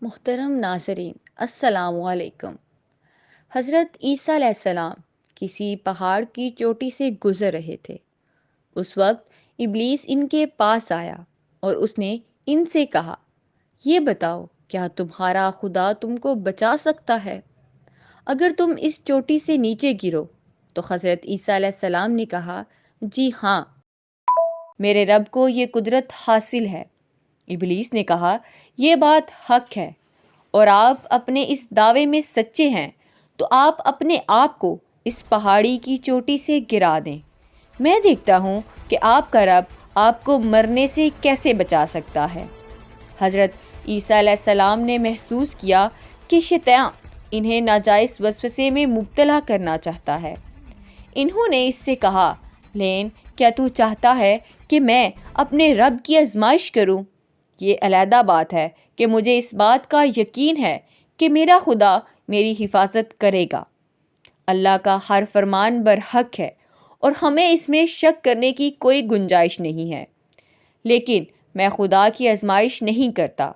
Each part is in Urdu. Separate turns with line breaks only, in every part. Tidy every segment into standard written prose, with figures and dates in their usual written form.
محترم ناظرین، السلام علیکم۔ حضرت عیسیٰ علیہ السلام کسی پہاڑ کی چوٹی سے گزر رہے تھے۔ اس وقت ابلیس ان کے پاس آیا اور اس نے ان سے کہا، یہ بتاؤ کیا تمہارا خدا تم کو بچا سکتا ہے اگر تم اس چوٹی سے نیچے گرو؟ تو حضرت عیسیٰ علیہ السلام نے کہا، جی ہاں، میرے رب کو یہ قدرت حاصل ہے۔ ابلیس نے کہا، یہ بات حق ہے اور آپ اپنے اس دعوے میں سچے ہیں تو آپ اپنے آپ کو اس پہاڑی کی چوٹی سے گرا دیں، میں دیکھتا ہوں کہ آپ کا رب آپ کو مرنے سے کیسے بچا سکتا ہے۔ حضرت عیسیٰ علیہ السلام نے محسوس کیا کہ شیطان انہیں ناجائز وسوسے میں مبتلا کرنا چاہتا ہے۔ انہوں نے اس سے کہا، لیکن کیا تو چاہتا ہے کہ میں اپنے رب کی آزمائش کروں؟ یہ علیحدہ بات ہے کہ مجھے اس بات کا یقین ہے کہ میرا خدا میری حفاظت کرے گا۔ اللہ کا ہر فرمان برحق ہے اور ہمیں اس میں شک کرنے کی کوئی گنجائش نہیں ہے، لیکن میں خدا کی آزمائش نہیں کرتا۔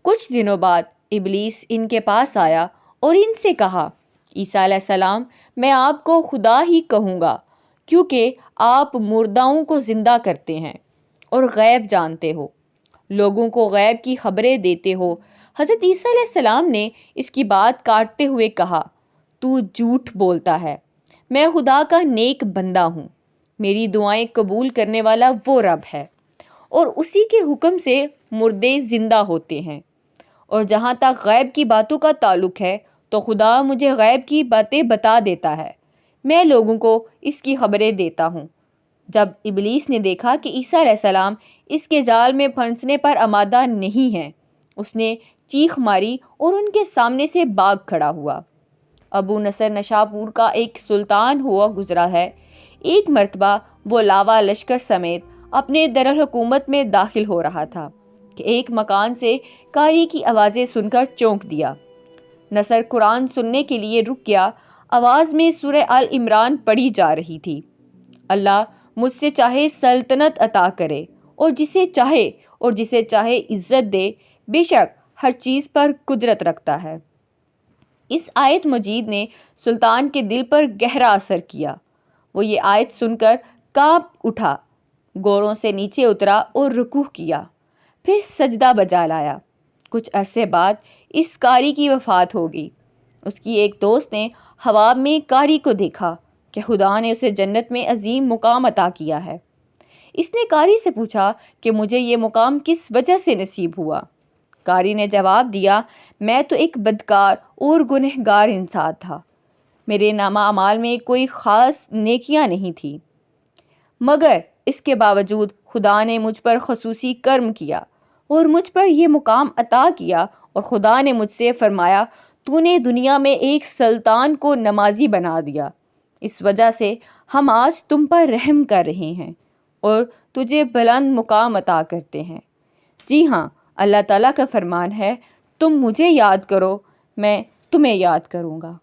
کچھ دنوں بعد ابلیس ان کے پاس آیا اور ان سے کہا، عیسیٰ علیہ السلام، میں آپ کو خدا ہی کہوں گا کیونکہ آپ مرداؤں کو زندہ کرتے ہیں اور غیب جانتے ہو، لوگوں کو غیب کی خبریں دیتے ہو۔ حضرت عیسیٰ علیہ السلام نے اس کی بات کاٹتے ہوئے کہا، تو جھوٹ بولتا ہے، میں خدا کا نیک بندہ ہوں، میری دعائیں قبول کرنے والا وہ رب ہے اور اسی کے حکم سے مردے زندہ ہوتے ہیں۔ اور جہاں تک غیب کی باتوں کا تعلق ہے تو خدا مجھے غیب کی باتیں بتا دیتا ہے، میں لوگوں کو اس کی خبریں دیتا ہوں۔ جب ابلیس نے دیکھا کہ عیسیٰ علیہ السلام اس کے جال میں پھنسنے پر آمادہ نہیں ہیں، اس نے چیخ ماری اور ان کے سامنے سے بھاگ کھڑا ہوا۔ ابو نصر نشاپور کا ایک سلطان ہوا گزرا ہے۔ ایک مرتبہ وہ لاوا لشکر سمیت اپنے دارالحکومت میں داخل ہو رہا تھا کہ ایک مکان سے قاری کی آوازیں سن کر چونک دیا۔ نصر قرآن سننے کے لیے رک گیا۔ آواز میں سورہ آل عمران پڑھی جا رہی تھی۔ اللہ مجھ سے چاہے سلطنت عطا کرے اور جسے چاہے عزت دے، بے شک ہر چیز پر قدرت رکھتا ہے۔ اس آیت مجید نے سلطان کے دل پر گہرا اثر کیا۔ وہ یہ آیت سن کر کانپ اٹھا، گھوڑوں سے نیچے اترا اور رکوع کیا، پھر سجدہ بجا لایا۔ کچھ عرصے بعد اس قاری کی وفات ہو گئی۔ اس کی ایک دوست نے خواب میں قاری کو دیکھا کہ خدا نے اسے جنت میں عظیم مقام عطا کیا ہے۔ اس نے قاری سے پوچھا کہ مجھے یہ مقام کس وجہ سے نصیب ہوا؟ قاری نے جواب دیا، میں تو ایک بدکار اور گنہگار انسان تھا، میرے نامہ اعمال میں کوئی خاص نیکیاں نہیں تھیں، مگر اس کے باوجود خدا نے مجھ پر خصوصی کرم کیا اور مجھ پر یہ مقام عطا کیا، اور خدا نے مجھ سے فرمایا، تو نے دنیا میں ایک سلطان کو نمازی بنا دیا، اس وجہ سے ہم آج تم پر رحم کر رہے ہیں اور تجھے بلند مقام عطا کرتے ہیں۔ جی ہاں، اللہ تعالیٰ کا فرمان ہے، تم مجھے یاد کرو، میں تمہیں یاد کروں گا۔